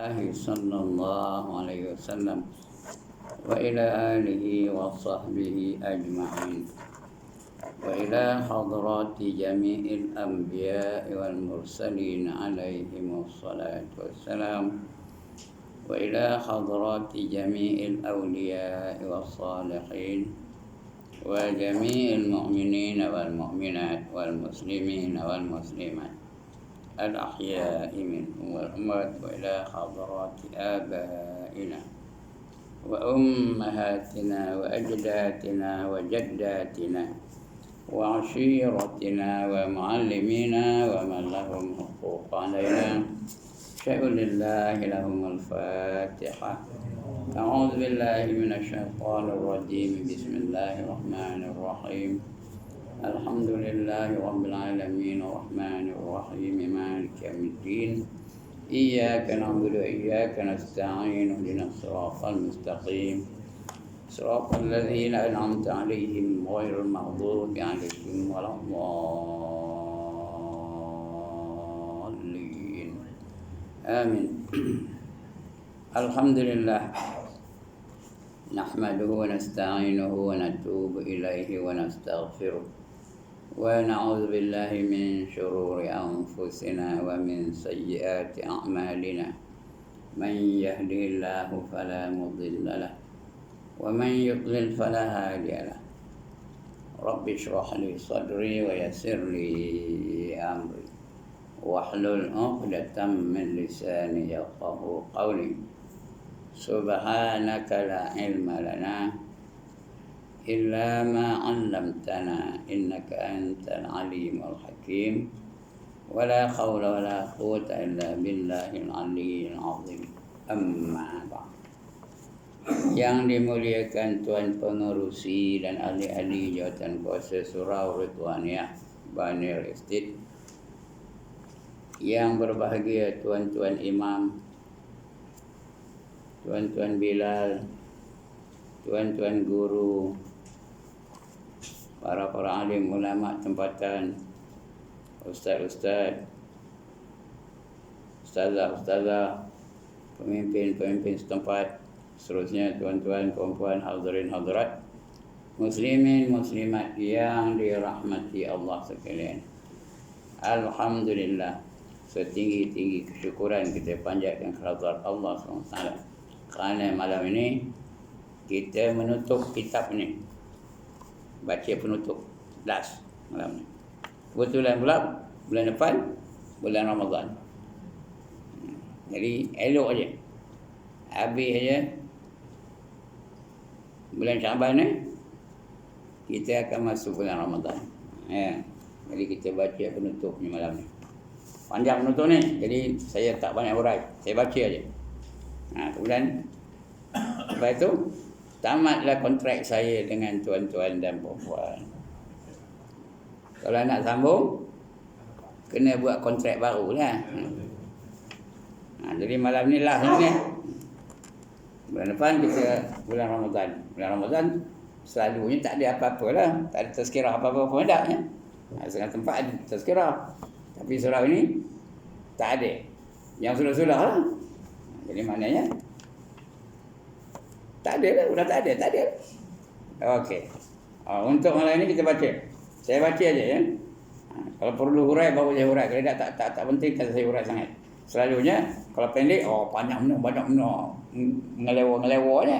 صلى الله عليه وسلم وإلى آله وصحبه أجمعين وإلى حضرات جميع الأنبياء والمرسلين عليهم الصلاة والسلام وإلى حضرات جميع الأولياء والصالحين وجميع المؤمنين والمؤمنات والمسلمين والمسلمات الأحياء منهم والأموات وإلى حضرات آبائنا وأمهاتنا وأجدادنا وجداتنا وعشيرتنا ومعلمينا ومن لهم حقوق علينا شيء لله لهم الفاتحة. أعوذ بالله من الشيطان الرجيم. بسم الله الرحمن الرحيم. الحمد لله رب العالمين الرحمن الرحيم مالك يوم الدين إياك نعبد وإياك نستعين اهدنا الصراط المستقيم صراط الذين أنعمت عليهم غير المغضوب عليهم ولا الضالين آمين. الحمد لله نحمده ونستعينه ونتوب إليه ونستغفره ونعوذ بالله من شرور أنفسنا ومن سيئات أعمالنا. من يهده الله فلا مضل له ومن يضلل فلا هادي له. رب اشرح لي صدري ويسر لي أمري واحلل عقدة من لساني يفقهوا قولي. سبحانك لا علم لنا إلا ما علمتنا إنك أنت العليم الحكيم ولا حول ولا قوة إلا بالله العلي العظيم. أما بعد. Yang dimuliakan Tuan Pengerusi dan ahli-ahli jawatan kuasa Surau Ridwaniyah Banir Estate, yang berbahagia Tuan-Tuan Imam, Tuan-Tuan Bilal, Tuan-Tuan Guru, para alim ulama tempatan, ustaz-ustaz, ustazah-ustazah, pemimpin-pemimpin setempat, seterusnya tuan-tuan, puan-puan, hadirin hadirat, muslimin muslimat yang dirahmati Allah sekalian. Alhamdulillah, setinggi-tinggi kesyukuran kita panjatkan kehadirat Allah SWT kerana malam ini kita menutup kitab ni, baca penutup last malam ni. Kebetulan pula bulan depan bulan Ramadan. Jadi elok aja, habis aja bulan Syaban ni, kita akan masuk bulan Ramadan. Jadi kita baca penutupnya malam ni. Panjang penutup ni, jadi saya tak banyak urai, saya baca aja. Kemudian lepas itu tamatlah kontrak saya dengan tuan-tuan dan puan-puan. Kalau nak sambung, kena buat kontrak baru lah. Jadi malam ni last ni. Bulan depan kita bulan Ramadan. Bulan Ramadan selalunya tak ada apa-apa lah. Tak ada tazkirah apa-apa pun tak. Setengah tempat ada tazkirah. Tapi surau ini tak ada. Yang sudah-sudah lah. Jadi maknanya tak ada lah, sudah tak ada. Okey. Untuk malam ini kita baca. Saya baca aja ya. Kalau perlu hurai baru saya hurai. Kalau tak penting tak saya hurai sangat. Selalunya kalau pendek, panjang benar, banyak benar, ngelewa je.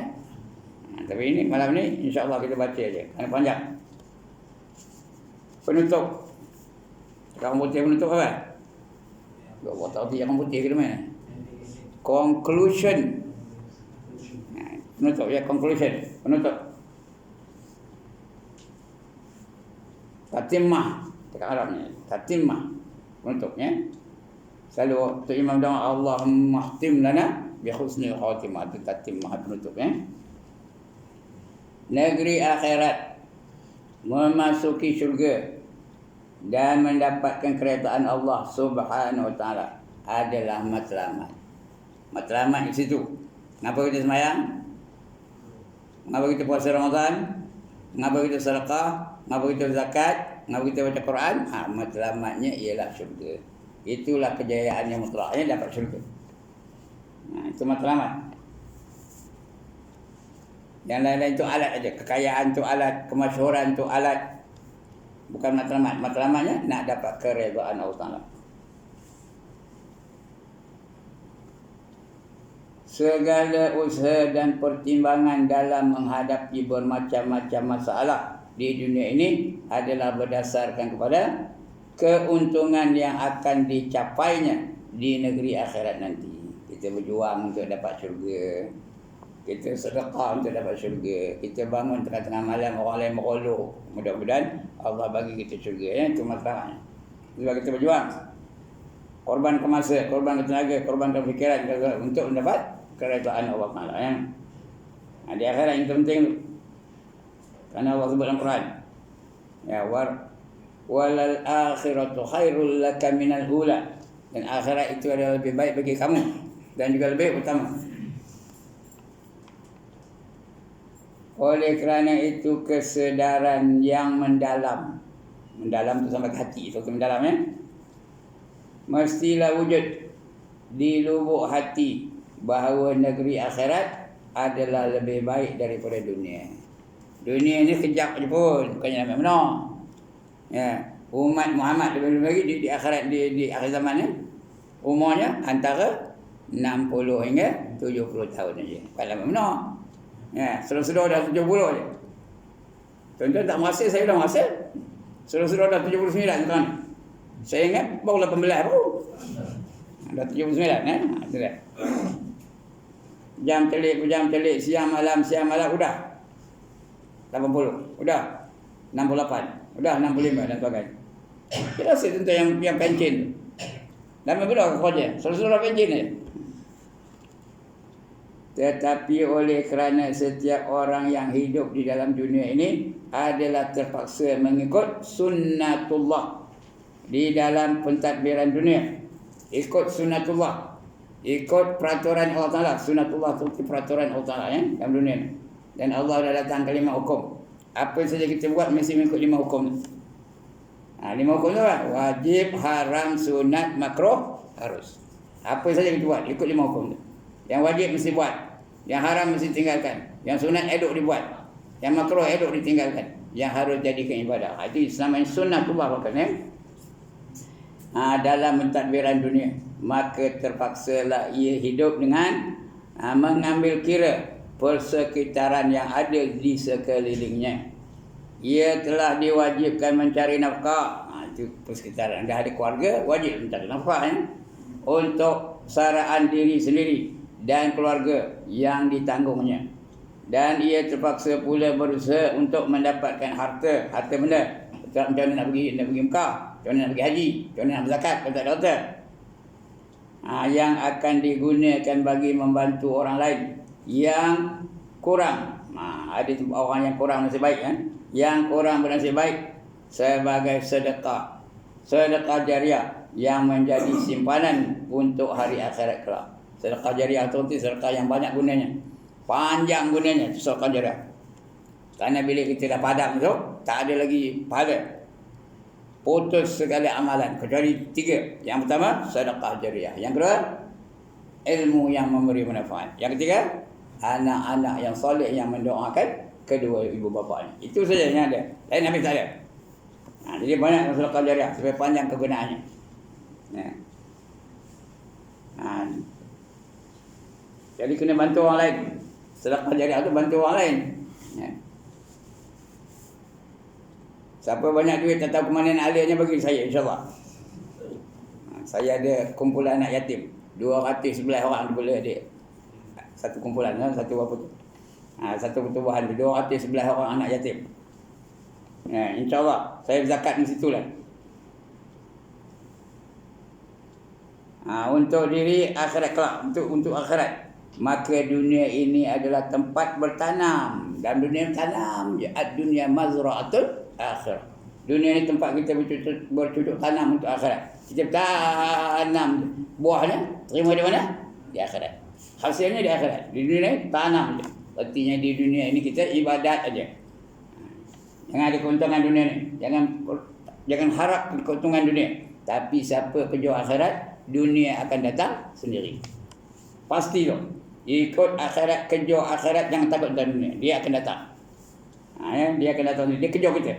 Tapi ini malam ni insya-Allah kita baca aja. Kerana panjang. Penutup. Orang putih penutup apa? Gak tahu dia orang putih ke mana? Conclusion. Penutup ya, conclusion. Penutup. Tatimah. Dekat Arabnya. Tatimah. Penutupnya. Selalu tu Imam doa, Allahumma khtim lana bi husnil khatimah. Itu tatimah penutupnya. Negeri akhirat. Memasuki syurga. Dan mendapatkan kerajaan Allah Subhanahu wa ta'ala adalah matlamat. Matlamat di situ. Kenapa kita sembahyang? Kenapa kita puasa Ramadan? Kenapa kita sedekah? Kenapa kita zakat? Kenapa kita baca Quran? Matlamatnya ialah syurga. Itulah kejayaan yang mutlaknya dapat syurga. Itu matlamat. Yang lain-lain itu alat aja. Kekayaan itu alat, kemasyhuran itu alat. Bukan matlamat. Matlamatnya nak dapat keredaan Allah Ta'ala. Segala usaha dan pertimbangan dalam menghadapi bermacam-macam masalah di dunia ini adalah berdasarkan kepada keuntungan yang akan dicapainya di negeri akhirat nanti. Kita berjuang untuk dapat syurga. Kita sedekah untuk dapat syurga. Kita bangun tengah-tengah malam orang lain merolok. Mudah-mudahan Allah bagi kita syurga. Ya, itu masalahnya. Sebab kita berjuang. Korban ke masa, korban ke tenaga, korban ke fikiran untuk mendapat keredaan Allah Ta'ala. Ya. Di akhirat yang penting. Karena Allah sebut dalam Quran. Ya, walal akhiratu khairul laka minal ula. Dan akhirat itu adalah lebih baik bagi kamu dan juga lebih utama. Oleh kerana itu kesedaran yang mendalam itu sampai ke hati, itu mendalam ya, mestilah wujud di lubuk hati bahawa negeri akhirat adalah lebih baik daripada dunia. Dunia ni kejap je pun, bukannya nak benar. Ya, umat Muhammad lebih lagi di akhirat di akhir zaman ni umurnya antara 60 hingga 70 tahun saja. Bukan lama benar. Ya, sudah dah 70 je. Tuan-tuan tak merasa, saya dah merasa. Sudah dah 79 tuan. Saya ingat baru 18 baru. Dah 79 itu dah. Jam telik, siang malam udah 80, udah 68, udah 65 dan sebagainya. Kita rasa tuan-tuan yang pencin. Lama bila kerja, sudah pencin je. Tetapi oleh kerana setiap orang yang hidup di dalam dunia ini adalah terpaksa mengikut sunnatullah di dalam pentadbiran dunia. Ikut sunnatullah, ikut peraturan Allah Ta'ala. Sunnatullah itu peraturan Allah Ta'ala ya, dalam dunia ini. Dan Allah dah datang ke 5 hukum. Apa saja kita buat mesti mengikut 5 hukum. 5 hukum tu lah. Wajib, haram, sunat, makruh, harus. Apa saja kita buat, ikut 5 hukum tu. Yang wajib mesti buat, yang haram mesti tinggalkan, yang sunat elok dibuat, yang makruh elok ditinggalkan, yang harus jadikan ibadah. Itu namanya sunnatullah bukan dalam mentadbiran dunia. Maka terpaksalah ia hidup dengan mengambil kira persekitaran yang ada di sekelilingnya. Ia telah diwajibkan mencari nafkah. Itu persekitaran. Dah ada keluarga, wajib mencari nafkah untuk saraan diri sendiri dan keluarga yang ditanggungnya. Dan ia terpaksa pula berusaha untuk mendapatkan harta benda. Macam mana nak pergi Mekah, macam mana nak pergi haji, macam mana nak berzakat, kalau tak ada harta. Yang akan digunakan bagi membantu orang lain yang kurang. Ada orang yang kurang nasib baik yang kurang bernasib baik sebagai sedekah jariah yang menjadi simpanan untuk hari akhirat kelak. Sedekah jariah itu sedekah yang banyak gunanya, panjang gunanya, itu sedekah jariah. Kerana bila kita dah padam tu, tak ada lagi pahala, putus segala amalan kecuali 3. Yang pertama sedekah jariah, yang kedua ilmu yang memberi manfaat, yang ketiga anak-anak yang soleh yang mendoakan kedua ibu bapanya. Itu saja yang ada, lain habis tak ada. Jadi banyak sedekah jariah supaya panjang kegunaannya. Jadi kena bantu orang lain. Sedekah jariah tu bantu orang lain. Siapa banyak duit tak tahu ke mana nak alihnya, bagi saya insya-Allah. Saya ada kumpulan anak yatim 211 orang boleh ada. Satu kumpulan satu apa tu? Satu pertubuhan 211 orang anak yatim. Insya-Allah saya zakat di situlah. Untuk diri akhirat kelak, untuk akhirat. Maka dunia ini adalah tempat bertanam. Dalam dunia tanam je. Ad-dunya mazra'atul akhirah. Dunia ini tempat kita bercocok tanam untuk akhirat. Kita tanam buahnya, terima di mana? Di akhirat. Hasilnya di akhirat. Di dunia ini tanam je. Artinya di dunia ini kita ibadat aja. Jangan ada keuntungan dunia ni. Jangan harap keuntungan dunia. Tapi siapa kerja akhirat, dunia akan datang sendiri. Pasti tu. Ikut akhirat, kejar akhirat, jangan takut tentang dunia. Dia akan datang. Dia akan datang. Dia kejar kita.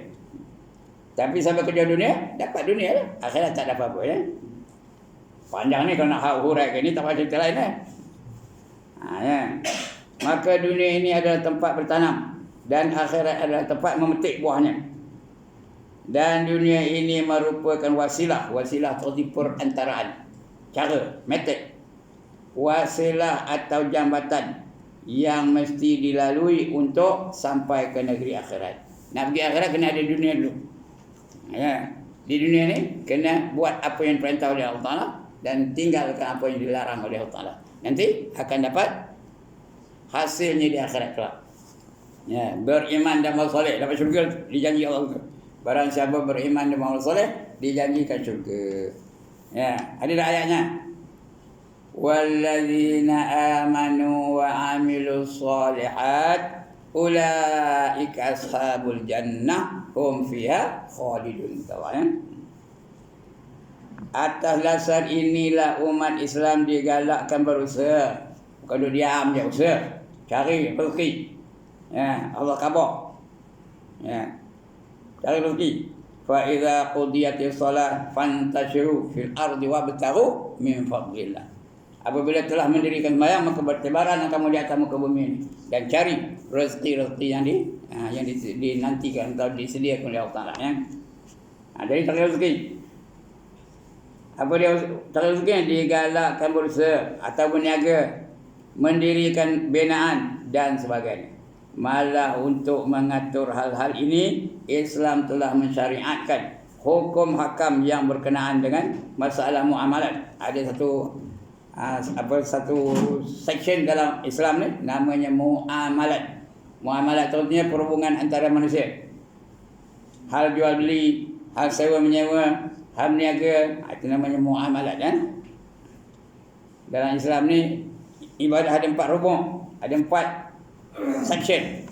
Tapi sampai kejar dunia, dapat dunia lah. Akhirat tak dapat apa ya. Panjang ni kalau nak hurai ni tak ada cerita lain ya. Maka dunia ini adalah tempat bertanam dan akhirat adalah tempat memetik buahnya. Dan dunia ini merupakan wasilah atau perantaraan, cara, method, wasilah atau jambatan yang mesti dilalui untuk sampai ke negeri akhirat. Nak pergi akhirat kena ada dunia dulu. Ya, di dunia ni kena buat apa yang diperintah oleh Allah Taala dan tinggalkan apa yang dilarang oleh Allah Taala. Nanti akan dapat hasilnya di akhirat kelak. Ya, beriman dan amal soleh dapat syurga, dijanji Allah. Barang siapa beriman dan amal soleh dijanjikan syurga. Ya, ada dah ayatnya. Walladzina amanu wa amilus solihat ulaika ashabul jannah hum fiha khalidun. Atas dasar inilah umat Islam digalakkan berusaha. Bukan duduk diam je, usaha. Cari rezeki. Ya, Allah khabar. Ya. Cari rezeki. Fa idza qudiyatis shalah fantashiru fil ardi wabtaghu min fadlillah. Apabila telah mendirikan sembahyang, maka bertebaran kamu di atas muka bumi ini dan cari rezeki-rezeki yang dinantikan atau disediakan oleh Allah Taala ya. Jadi cari rezeki. Apa dia cari rezeki? Digalakkan berusaha atau berniaga, mendirikan binaan dan sebagainya. Malah untuk mengatur hal-hal ini, Islam telah mensyariatkan hukum hakam yang berkenaan dengan masalah muamalat. Ada satu section dalam Islam ni namanya muamalat. Muamalat artinya perhubungan antara manusia. Hal jual beli, hal sewa menyewa, hal niaga, itu namanya muamalat kan. Dalam Islam ni ibadah ada 4 rukun, ada 4 section.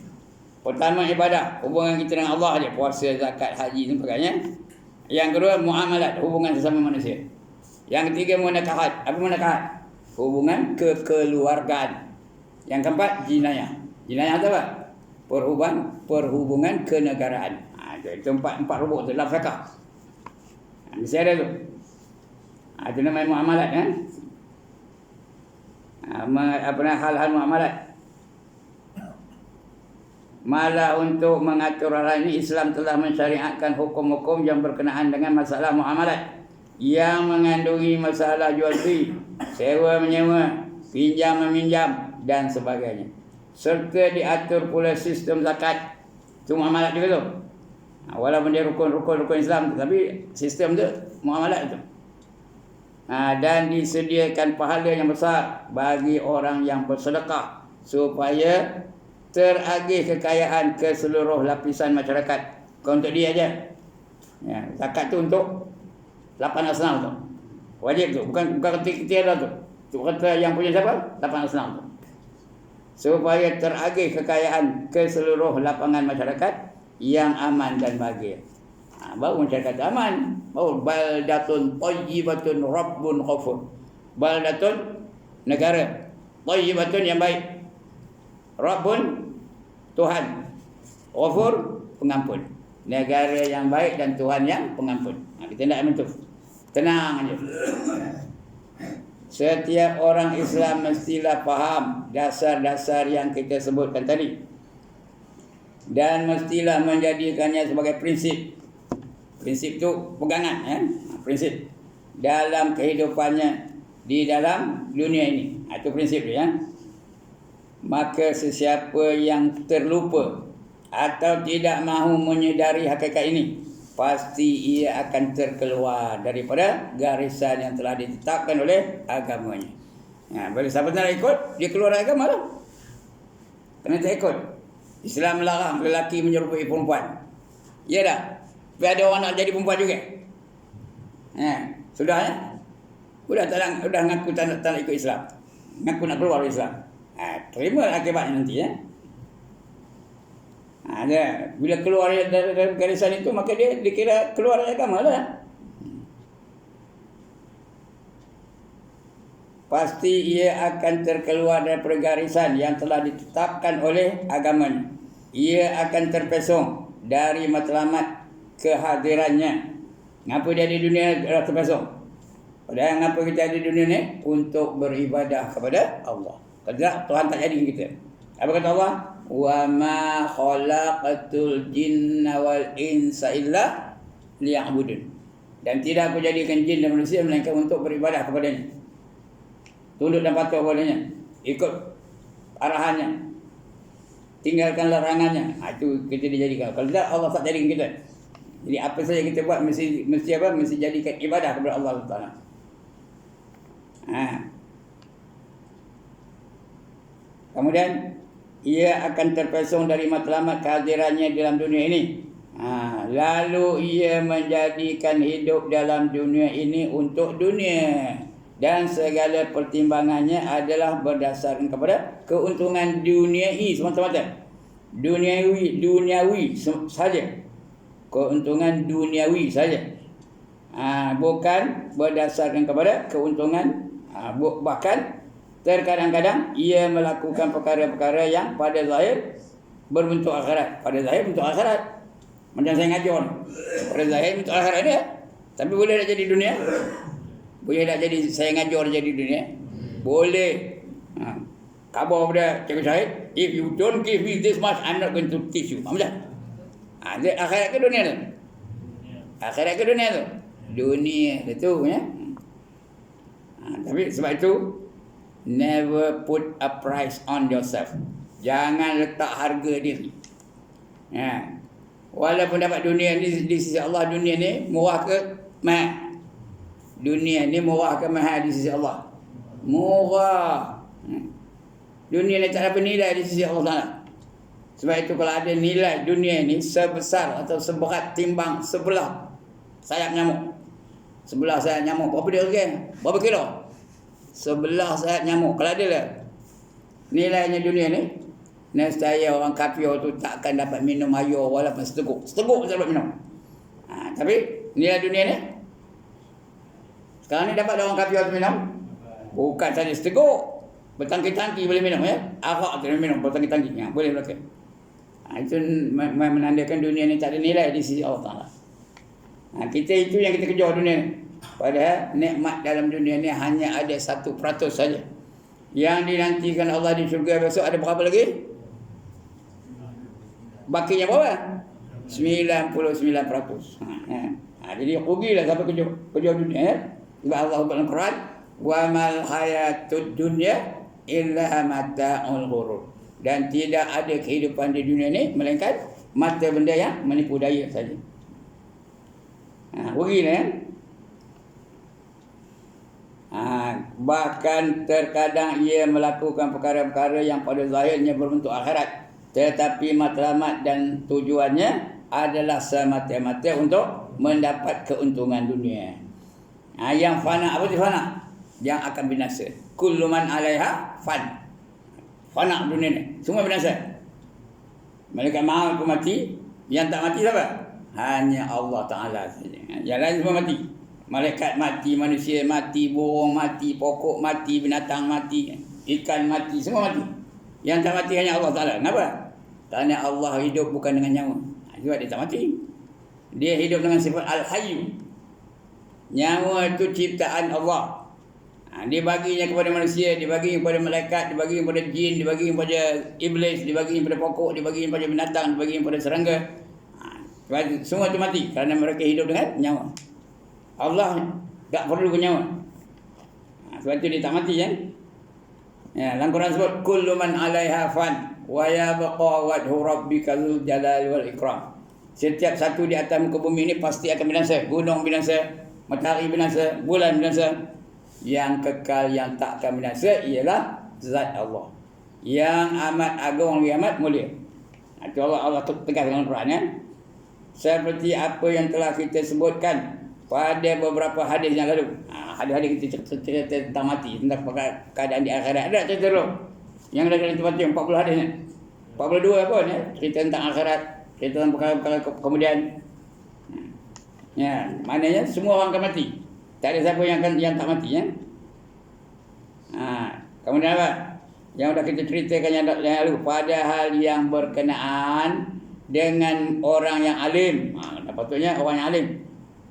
Pertama ibadah, hubungan kita dengan Allah aja, puasa, zakat, haji dan sebagainya. Yang kedua muamalat, hubungan sesama manusia. Yang ketiga munakahat. Apa munakahat? Hubungan kekeluargaan. Yang keempat jinayah. Jinayah itu apa? Perhubungan kenegaraan. Itu empat rukun tu dalam fiqh. Mesti ada tu. Itu namanya muamalat kan? Hal-hal muamalat. Malah untuk mengatur hal ini, Islam telah mensyariatkan hukum-hukum yang berkenaan dengan masalah muamalat yang mengandungi masalah jual beli, sewa menyewa, pinjam meminjam dan sebagainya. Serta diatur pula sistem zakat. Itu muamalat juga tu. Walaupun dia rukun Islam, tapi sistem tu muamalat tu. Dan disediakan pahala yang besar bagi orang yang bersedekah supaya teragih kekayaan ke seluruh lapisan masyarakat. Bukan untuk dia aja. Ya, zakat tu untuk 8 asnaf tu. Wajib tu, bukan ketika tu. Tu kata yang punya siapa? 8 asnaf tu. Supaya teragih kekayaan ke seluruh lapangan masyarakat yang aman dan bahagia. Baru masyarakat aman. Baru baldatun thayyibatun rabbun ghafur. Baldatun negara, thayyibatun yang baik, Rabbun Tuhan, Ghafur pengampun. Negara yang baik dan Tuhan yang pengampun. Kita nak aman tu. Tenang aja. Setiap orang Islam mestilah faham dasar-dasar yang kita sebutkan tadi. Dan mestilah menjadikannya sebagai prinsip. Prinsip tu pegangan ya. Prinsip dalam kehidupannya di dalam dunia ini. Itu prinsip dia ya. Maka sesiapa yang terlupa atau tidak mahu menyedari hakikat ini, pasti ia akan terkeluar daripada garisan yang telah ditetapkan oleh agamanya. Bila siapa nak ikut, dia keluar dari agama lah. Kena tak ikut. Islam melarang lelaki menyerupai perempuan. Ya dah. Tapi ada orang nak jadi perempuan juga. Sudah ya? Sudah ngaku tak nak ikut Islam. Ngaku nak keluar dari Islam. Terima akibatnya nanti ya. Bila keluar dari garisan itu, maka dia dikira keluar dari agama lah. pasti ia akan terkeluar dari garisan yang telah ditetapkan oleh agamanya. Ia akan terpesong dari matlamat kehadirannya. Ngapa dia di dunia dah terpesong? Padahal ngapa kita ada di dunia ni? Untuk beribadah kepada Allah. Kalau tidak, Tuhan tak jadi kita. Apa kata Allah? Wa ma khalaqatul jinna wal insa illa liya'budun. Dan tidak aku jadikan jin dan manusia melainkan untuk beribadah kepadanya. Tunduk dan patuh kepadanya. Ikut arahannya. Tinggalkan larangannya. Itu kita dijadikan. Kalau tidak, Allah tak jadikan kita. Jadi apa saja kita buat mesti apa? Mesti jadikan ibadah kepada Allah Taala. Kemudian ia akan terpesong dari matlamat kehadirannya dalam dunia ini. Lalu ia menjadikan hidup dalam dunia ini untuk dunia, dan segala pertimbangannya adalah berdasarkan kepada keuntungan duniawi semata-mata. Duniawi saja. Keuntungan duniawi saja. Bukan berdasarkan kepada keuntungan, bahkan terkadang-kadang ia melakukan perkara-perkara yang pada zahir berbentuk akhirat. Pada zahir bentuk akhirat. Macam saya ngajar. Pada zahir bentuk akhirat dia. Tapi boleh tak jadi dunia? Boleh tak jadi saya ngajar jadi dunia? Boleh. Khabar pada Cikgu Syahid, if you don't give me this much, I'm not going to teach you. Macam? Akhirat ke dunia tu? Akhirat ke dunia tu? Dunia tu ya. Tapi sebab itu never put a price on yourself. Jangan letak harga diri. Walaupun dapat dunia ni di sisi Allah, dunia ni murah ke mahal? Dunia ni murah ke mahal di sisi Allah? Murah. Dunia ni tak ada nilai di sisi Allah Taala. Sebab itu kalau ada nilai dunia ni sebesar atau seberat timbang sebelah sayap nyamuk. Sebelah sayap nyamuk. Berapa dia harga? Berapa kilo? Sebelah sayap nyamuk. Kalau ada lah nilainya dunia ni, nescaya orang kafir tu tak akan dapat minum air walaupun seteguk. Seteguk tak dapat minum. Tapi nilai dunia ni, sekarang ni dapat orang kafir tu minum. Bukan saja seteguk. Bertangki-tangki boleh minum ya. Arak tu minum bertangki-tangki. Boleh belaka. Itu menandakan dunia ni tak ada nilai di sisi Allah Taala. Kita itu yang kita kejar dunia ni. Padahal nikmat dalam dunia ni hanya ada 1% saja. Yang dinantikan Allah di syurga besok ada berapa lagi? Bakinya berapa? 99%. Jadi rugilah siapa kejar dunia ya. Sebab Allah dalam Quran, wa mal hayatud dunya illa mata'ul ghurur. Dan tidak ada kehidupan di dunia ni melainkan mata benda yang menipu daya saja. Rugilah ya. Bahkan terkadang ia melakukan perkara-perkara yang pada zahirnya berbentuk akhirat, tetapi matlamat dan tujuannya adalah semata-mata untuk mendapat keuntungan dunia. Yang fana, apa itu fana? Yang akan binasa. Kullu man 'alaiha fan. Fana dunia ni, semua binasa. Malaikat maut pun mati, yang tak mati siapa? Hanya Allah Taala saja. Yang lain semua mati. Malaikat mati, manusia mati, burung mati, pokok mati, binatang mati, ikan mati, semua mati. Yang tak mati hanya Allah Taala. Kenapa? Kerana Allah hidup bukan dengan nyawa. Sebab dia tak mati. Dia hidup dengan sifat Al-Hayyu. Nyawa itu ciptaan Allah. Dia baginya kepada manusia, dia bagi kepada malaikat, dia bagi kepada jin, dia bagi kepada iblis, dia bagi kepada pokok, dia bagi kepada binatang, dia bagi kepada serangga. Semua itu mati kerana mereka hidup dengan nyawa. Allah tak perlu nyawa. Sebab itu dia tak mati kan? Dalam Quran sebut kullu man 'alaiha fan wa yabqa wajhu rabbika dzul jalali wal ikram. Setiap satu di atas muka bumi ini pasti akan binasa. Gunung binasa, matahari binasa, bulan binasa. Yang kekal yang tak akan binasa ialah zat Allah yang amat agung, yang amat mulia. Itu Allah tegas dalam Quran ya. Seperti apa yang telah kita sebutkan pada beberapa hadis yang lalu. Hadis-hadis kita cerita tentang mati, tentang keadaan di akhirat. Ada cerita dulu yang dah kita baca 40 hadis ni. 42 pun ya, cerita tentang akhirat, cerita tentang perkara-perkara kemudian. Ya, maknanya semua orang akan mati. Tak ada siapa yang tak mati ya. Kemudian apa? Yang sudah kita ceritakan yang lalu, padahal yang berkenaan dengan orang yang alim. Patutnya orang yang alim.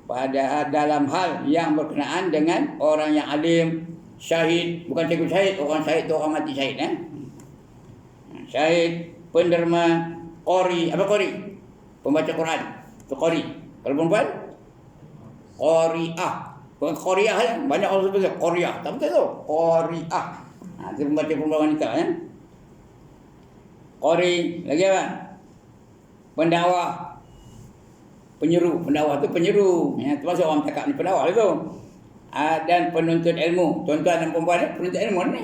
Padahal dalam hal yang berkenaan dengan orang yang alim, syahid, bukan cikgu syahid, orang syahid tu orang mati syahid syahid, penderma, qori. Apa qori? Pembaca Quran. Itu qori. Kalau perempuan? Qori'ah. Bukan qori'ah kan? Banyak orang sebut qori'ah. Tak betul tu. Qori'ah. Itu pembaca perempuan wanita Qori. Lagi apa? Pendakwah. Penyeru. Pendakwah tu penyeru. Termasuk orang cakap ni pendakwah itu. Dan penuntut ilmu. Tuan-tuan dan perempuan ni penuntut ilmu ni.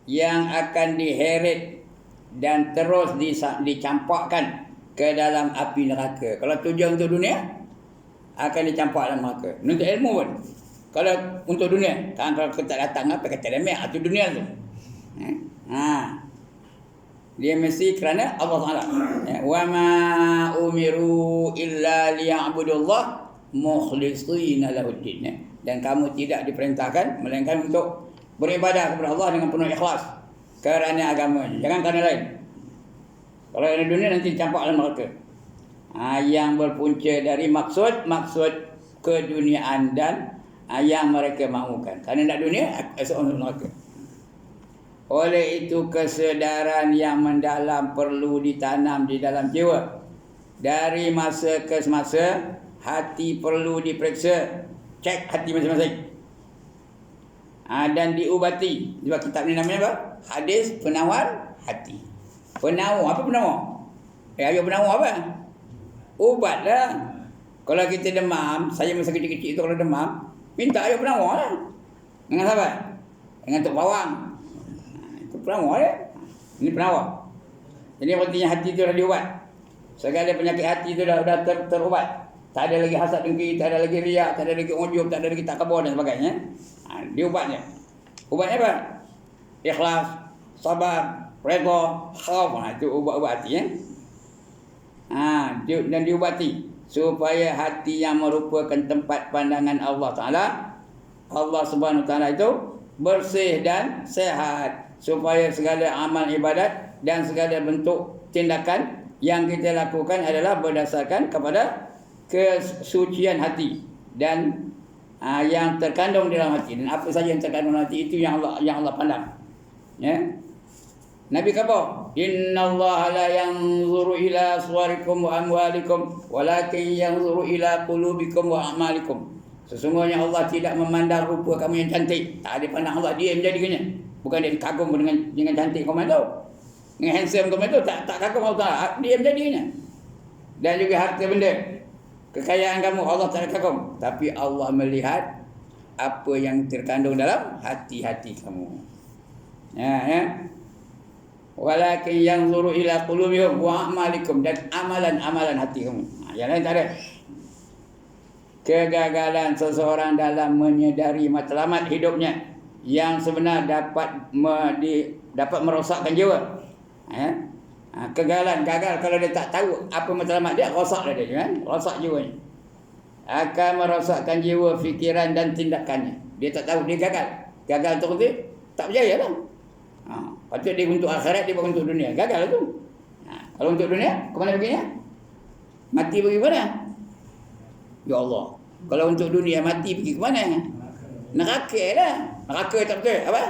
Yang akan diheret dan terus dicampakkan ke dalam api neraka. Kalau tujuan untuk dunia, akan dicampak dalam neraka. Menuntut ilmu pun. Kalau untuk dunia, kalau kita datang apa kata remeh, itu dunia tu. Dia mesti kerana Allah Taala. Wa ma umiru illa liya'budullah mukhlishina lahuddin. Dan kamu tidak diperintahkan melainkan untuk beribadah kepada Allah dengan penuh ikhlas kerana agamanya, jangan kerana lain. Kalau ada dunia nanti campak dalam neraka. Yang berpunca dari maksud keduniaan dan yang mereka mahukan. Kerana nak dunia, esok untuk neraka. Oleh itu kesedaran yang mendalam perlu ditanam di dalam jiwa. Dari masa ke semasa, hati perlu diperiksa. Cek hati masing-masing. Dan diubati. Sebab kitab ni namanya apa? Hadis penawar hati. Penawar. Apa penawar? Ayo penawar apa? Ubat lah. Kalau kita demam, saya masa kecil-kecil itu kalau demam, minta ayo penawar lah. Dengan siapa? Dengan Tok Pawang. Itu penawar ya. Ini penawar. Jadi artinya hati itu dah diubat. Segala penyakit hati itu dah terubat. Tak ada lagi hasad dengki, tak ada lagi riak, tak ada lagi ujub, tak ada lagi takabur dan sebagainya. Diubatnya. Ubatnya apa? Ikhlas, sabar, redha, khauf. Itu ubat-ubat hati ya. Dan diubati supaya hati yang merupakan tempat pandangan Allah Taala, Allah Subhanahu Wa Taala itu bersih dan sehat, supaya segala amal ibadat dan segala bentuk tindakan yang kita lakukan adalah berdasarkan kepada kesucian hati dan yang terkandung dalam hati. Dan apa saja yang terkandung dalam hati itu yang Allah pandang. Ya. Nabi kata, "Innallaha la yanzuru ila suwarikum wa amwalikum, walakin yanzuru ila qulubikum wa a'malikum." Sesungguhnya Allah tidak memandang rupa kamu yang cantik. Tak ada pandang Allah, dia menjadikannya. Bukan dia kagum dengan cantik kamu itu. Dengan handsome kamu itu tak kagum Allah, dia menjadikannya. Dan juga harta benda, kekayaan kamu Allah tak kagum, tapi Allah melihat apa yang terkandung dalam hati-hati kamu. Ya. Walakin yanzuru ila qulubihim wa a'malikum, dan amalan-amalan hati kamu. Yang lain tak ada. Kegagalan seseorang dalam menyedari matlamat hidupnya yang sebenar dapat merosakkan jiwa. Gagal kalau dia tak tahu apa matlamat dia, rosaklah dia kan? Rosak jiwanya. Akan merosakkan jiwa, fikiran dan tindakannya. Dia tak tahu, dia gagal. Gagal tu dia tak berjaya lah. Patut dia untuk akhirat, dia bukan untuk dunia. Gagal tu. Kalau untuk dunia, ke mana perginya? Mati pergi ke mana? Ya Allah. Kalau untuk dunia, mati pergi ke mana? Neraka lah. Neraka tak betul. Apa?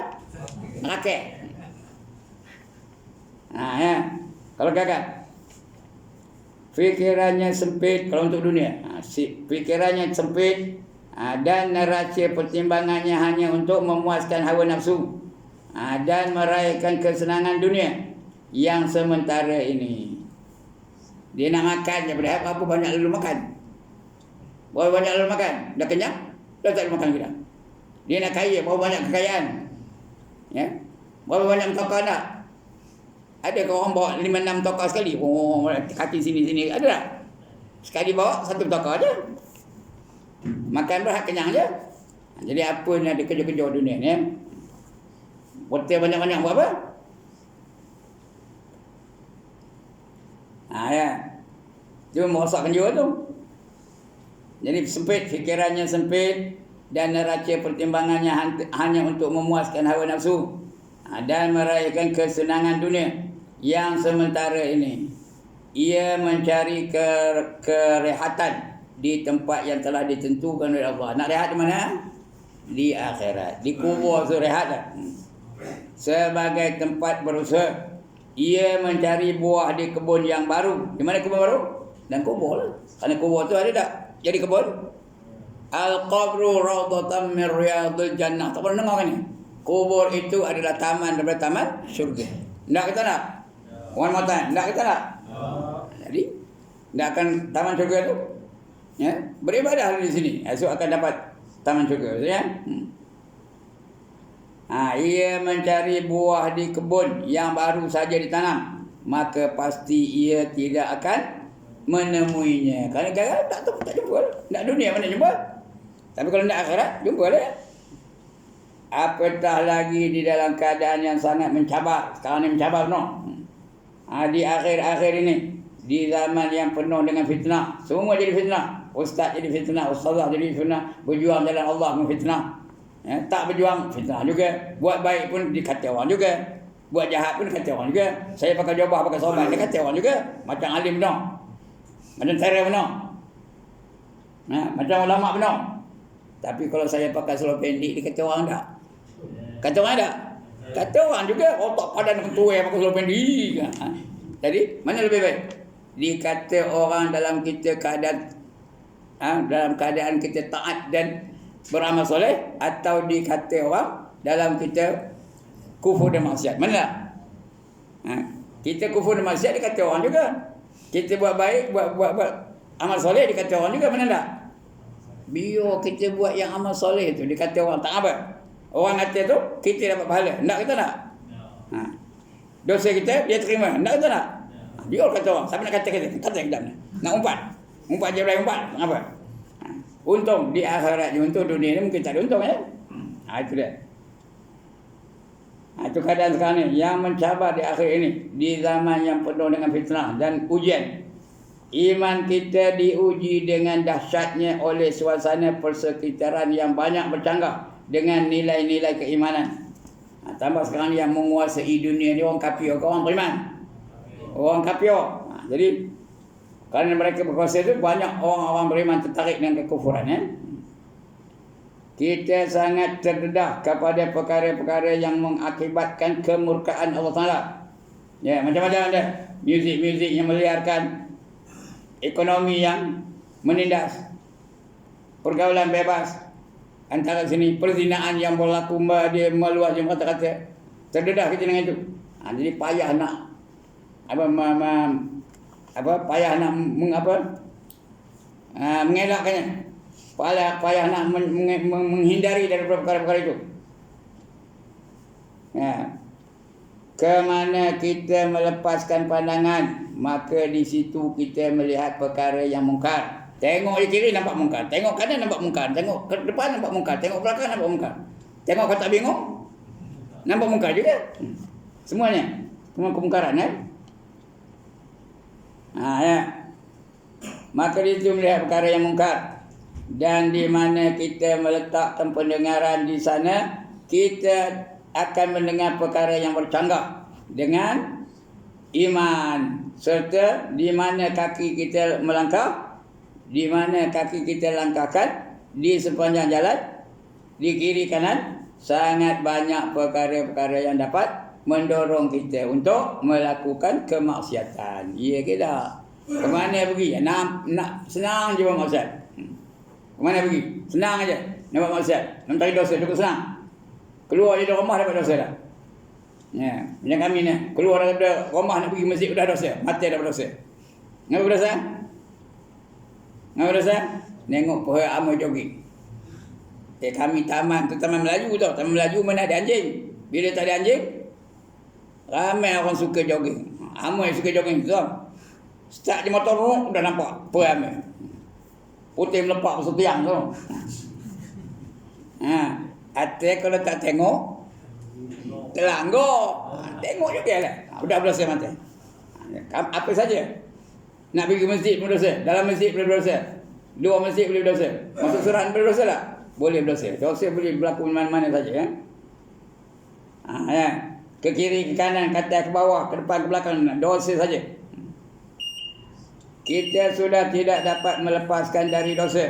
Neraka. Ya. Kalau gagal. Fikirannya sempit kalau untuk dunia. Fikirannya sempit dan neraca pertimbangannya hanya untuk memuaskan hawa nafsu. Dan meraihkan kesenangan dunia yang sementara ini. Dia nak makan je, padahal apa banyak lalu makan. Berapa banyak lalu makan? Dah kenyang? Dah tak ada makan kita. Dia nak kaya, berapa banyak kekayaan? Ya? Berapa banyak tokah nak? Ada ke orang bawa 5-6 tokah sekali? Kaki sini-sini. Ada tak? Sekali bawa satu tokah aja. Makan berhak kenyang je. Jadi apa ni ada kerja-kerja dunia ni? Hotel banyak-banyak buat apa? Ya. Cuma merosakkan jiwa tu. Jadi sempit, fikirannya sempit dan neraca pertimbangannya hanya untuk memuaskan hawa nafsu dan meraihkan kesenangan dunia. Yang sementara ini ia mencari kerehatan di tempat yang telah ditentukan oleh Allah. Nak rehat di mana? Di akhirat. Di kubur tu rehat dah. Sebagai tempat berusaha, ia mencari buah di kebun yang baru. Di mana kebun baru? Dan kubur lah. Kerana kubur tu ada tak? Jadi kebun. Al-qabru rawdatan min riyadil jannah. Tak pernah dengar kan ni? Kubur itu adalah taman daripada taman syurga. Tak kita nak? One more time. Tak kita nak? Jadi, tak akan taman syurga tu? Ya, beribadah di sini. Esok akan dapat taman syurga. Ya? Ia mencari buah di kebun yang baru saja ditanam, maka pasti ia tidak akan menemuinya. Kerana tak tahu, tak jumpa. Nak dunia mana jumpa? Tapi kalau nak akhirat, jumpa lah. Apatah lagi di dalam keadaan yang sangat mencabar. Sekarang ni mencabar no. Di akhir-akhir ini, di zaman yang penuh dengan fitnah, semua jadi fitnah. Ustaz jadi fitnah, ustazah jadi fitnah, berjuang jalan Allah pun fitnah. Tak berjuang, fitnah juga. Buat baik pun dikata orang juga. Buat jahat pun dikata orang juga. Saya pakai jubah, pakai sorban, dikata orang juga. Macam alim benar. Macam teror benar. Macam ulama benar. Tapi kalau saya pakai seluar pendek, dikata orang tak? Kata orang tak? Kata orang juga. Otak padan ketua yang pakai seluar pendek. Jadi, mana lebih baik? Dikata orang dalam kita keadaan dalam keadaan kita taat dan beramal soleh, atau dikata orang dalam kita kufur dan maksiat? Mana? Kita kufur dan maksiat dikata orang juga. Kita buat baik, buat amal soleh dikata orang juga. Mana tak? Biar kita buat yang amal soleh tu dikata orang tak apa. Orang kata tu kita dapat pahala. Tak kita nak? Dosa kita dia terima. Tak kita nak? Biar kata orang. Siapa nak kata kita? Kata kita nak umpat. Umpat je boleh umpat. Apa? Untung di akhirat ni, untung dunia ni mungkin tak ada untung ya. Itu dia. Itu keadaan sekarang ni yang mencabar di akhir ini, di zaman yang penuh dengan fitnah dan ujian. Iman kita diuji dengan dahsyatnya oleh suasana persekitaran yang banyak bercanggah dengan nilai-nilai keimanan. Tambah sekarang yang menguasai dunia ni orang kafir ke orang beriman? Orang kafir. Jadi kerana mereka berkuasa itu, banyak orang-orang beriman tertarik dengan kekufuran. Ya? Kita sangat terdedah kepada perkara-perkara yang mengakibatkan kemurkaan Allah Ta'ala. Ya, macam-macam ada. Muzik-muzik yang meliarkan, ekonomi yang menindas, pergaulan bebas antara sini, perzinaan yang berlaku, dia meluas, yang kata-kata. Terdedah kita dengan itu. Jadi payah nak payah nak mengelakkannya. Payah nak menghindari daripada perkara-perkara itu. Ya. Kemana kita melepaskan pandangan, maka di situ kita melihat perkara yang mungkar. Tengok di kiri nampak mungkar, tengok kanan nampak mungkar, tengok ke depan nampak mungkar, tengok belakang nampak mungkar. Tengok kau tak bingung, nampak mungkar juga. Semuanya, semua kemungkaran ya. Ya. Maka di situ melihat perkara yang mungkar, dan di mana kita meletakkan pendengaran di sana, kita akan mendengar perkara yang bercanggah dengan iman. Serta di mana kaki kita melangkah, di mana kaki kita langkahkan di sepanjang jalan, di kiri kanan, sangat banyak perkara-perkara yang dapat mendorong kita untuk melakukan kemaksiatan. Ya ke tak? Ke mana pergi? Nak senang je buat maksiat. Ke mana pergi? Senang aja nak buat maksiat. Nak cari dosa cukup senang. Keluar dari rumah dapat dosa dah. Ya, macam kami ni, keluar daripada rumah nak pergi masjid dah dosa, mati dah berdosa. Ngapa berdosa? Ngapa berdosa? Nengok pohon amoi jogging. Kami taman Melayu tau. Taman Melayu mana ada anjing. Bila tak ada anjing, ramai orang suka jogging. Amoi suka jogging tu. Start je motor dah nampak pohon amoi. Putih melepak pasal tiang tu. Hati kalau tak tengok, terlanggar. Tengok juga lah. Sudah berdosa mati. Apa saja. Nak pergi ke masjid pun berdosa. Dalam masjid boleh berdosa. Luar masjid boleh berdosa. Masuk surat boleh berdosa tak? boleh berdosa. Dosa boleh berlaku mana-mana saja, ya. Ya. Ke kiri, ke kanan, ke atas, ke bawah, ke depan, ke belakang, dosa saja. Kita sudah tidak dapat melepaskan dari dosa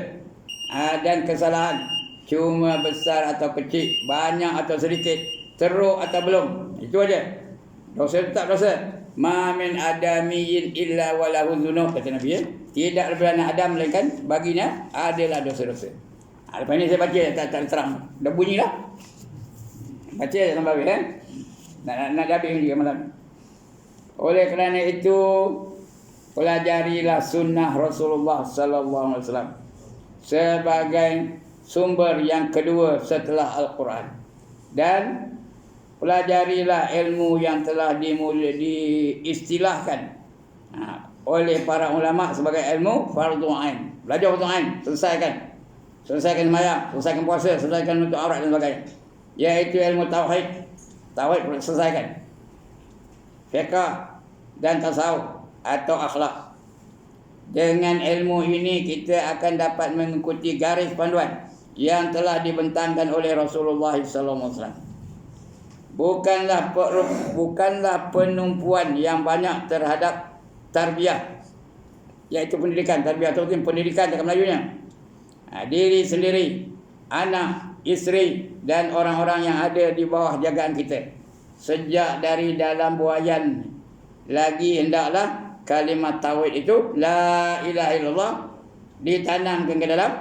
dan kesalahan, cuma besar atau kecil, banyak atau sedikit, teruk atau belum. Itu aja. Dosa tetap dosa. Ma min adamiyin illa walahu dzunub, kata Nabi, ya. Tidak lebih anak Adam melainkan baginya adalah dosa-dosa. Lepas ni saya baca tak terang. Dah bunyi dah. Baca sampai habis, ya. Nak habis juga malam. Oleh kerana itu, pelajarilah sunnah Rasulullah sallallahu alaihi wasallam sebagai sumber yang kedua setelah Al-Quran, dan pelajarilah ilmu yang telah diistilahkan oleh para ulama sebagai ilmu fardu ain. Belajar fardu ain, selesaikan sembahyang, selesaikan puasa, selesaikan untuk aurat dan sebagainya, iaitu ilmu tauhid selesaikan, fiqh dan tasawuf atau akhlak. Dengan ilmu ini kita akan dapat mengikuti garis panduan yang telah dibentangkan oleh Rasulullah sallallahu alaihi wasallam. Bukanlah penumpuan yang banyak terhadap tarbiyah, iaitu pendidikan. Tarbiyah itu pendidikan dalam Melayunya. Diri sendiri, anak, isteri dan orang-orang yang ada di bawah jagaan kita. Sejak dari dalam buayan lagi hendaklah kalimat tauhid itu, la ilaha illallah, ditanamkan ke dalam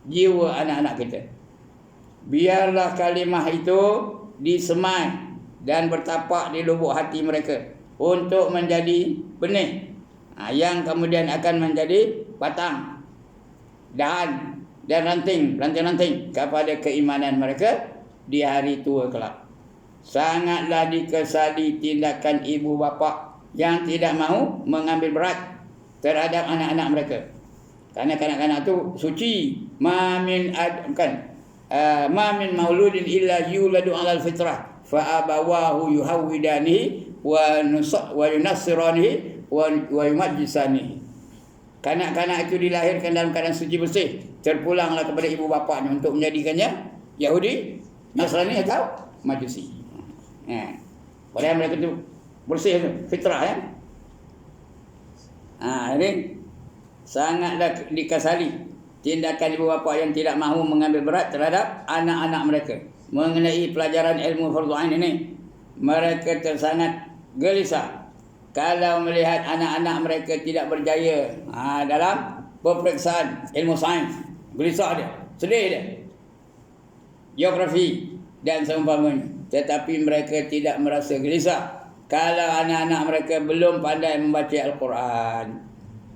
jiwa anak-anak kita. Biarlah kalimah itu disemai dan bertapak di lubuk hati mereka untuk menjadi benih yang kemudian akan menjadi batang, dahan dan ranting kepada keimanan mereka di hari tua kelak. Sangatlah dikesali tindakan ibu bapa yang tidak mahu mengambil berat terhadap anak-anak mereka. Kerana kanak-kanak tu suci. Ma min mauludin illa yuladu 'alal fitrah fa abawahu yuhawidanihi wa yunassiranihi wa yumajjisanihi. Kanak-kanak itu dilahirkan dalam keadaan suci bersih, terpulanglah kepada ibu bapanya untuk menjadikannya Yahudi, Nasrani atau Majusi. Padahal mereka itu bersih tu, fitrah, ya. Ini sangatlah dikasali tindakan ibu bapa yang tidak mahu mengambil berat terhadap anak-anak mereka mengenai pelajaran ilmu fardu ain ini. Mereka tersangat gelisah kalau melihat anak-anak mereka tidak berjaya dalam peperiksaan ilmu sains. Gelisah dia, sedih dia, geografi dan seumpamanya. Tetapi mereka tidak merasa gelisah kalau anak-anak mereka belum pandai membaca Al-Quran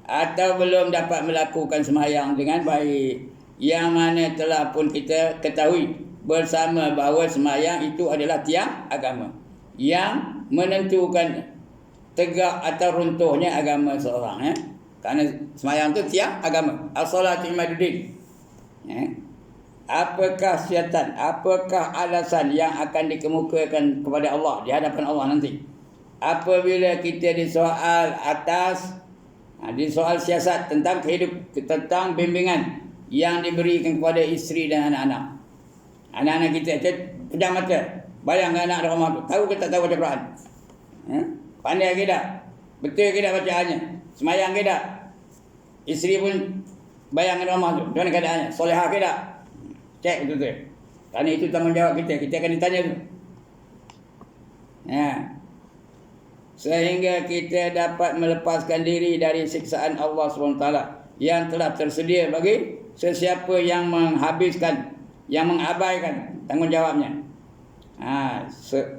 atau belum dapat melakukan sembahyang dengan baik, yang mana telah pun kita ketahui bersama bahawa sembahyang itu adalah tiang agama yang menentukan tegak atau runtuhnya agama seorang, ya. Kerana sembahyang itu tiang agama. As-salatu imaduddin. Apakah syaitan, apakah alasan yang akan dikemukakan kepada Allah di hadapan Allah nanti apabila kita disoal disoal siasat tentang tentang bimbingan yang diberikan kepada isteri dan anak-anak. Anak-anak kita pejam mata, bayangkan anak rumah tu, tahu ke tak tahu baca Quran? Pandai ke tak? Betul ke tak bacaannya? Semayang ke tak? Isteri pun bayangkan rumah tu, macam mana keadaannya? Solehah ke tak? Cek betul-betul. Kerana itu tanggungjawab kita akan ditanya tu. Sehingga kita dapat melepaskan diri dari siksaan Allah SWT yang telah tersedia bagi sesiapa yang menghabiskan, yang mengabaikan tanggungjawabnya.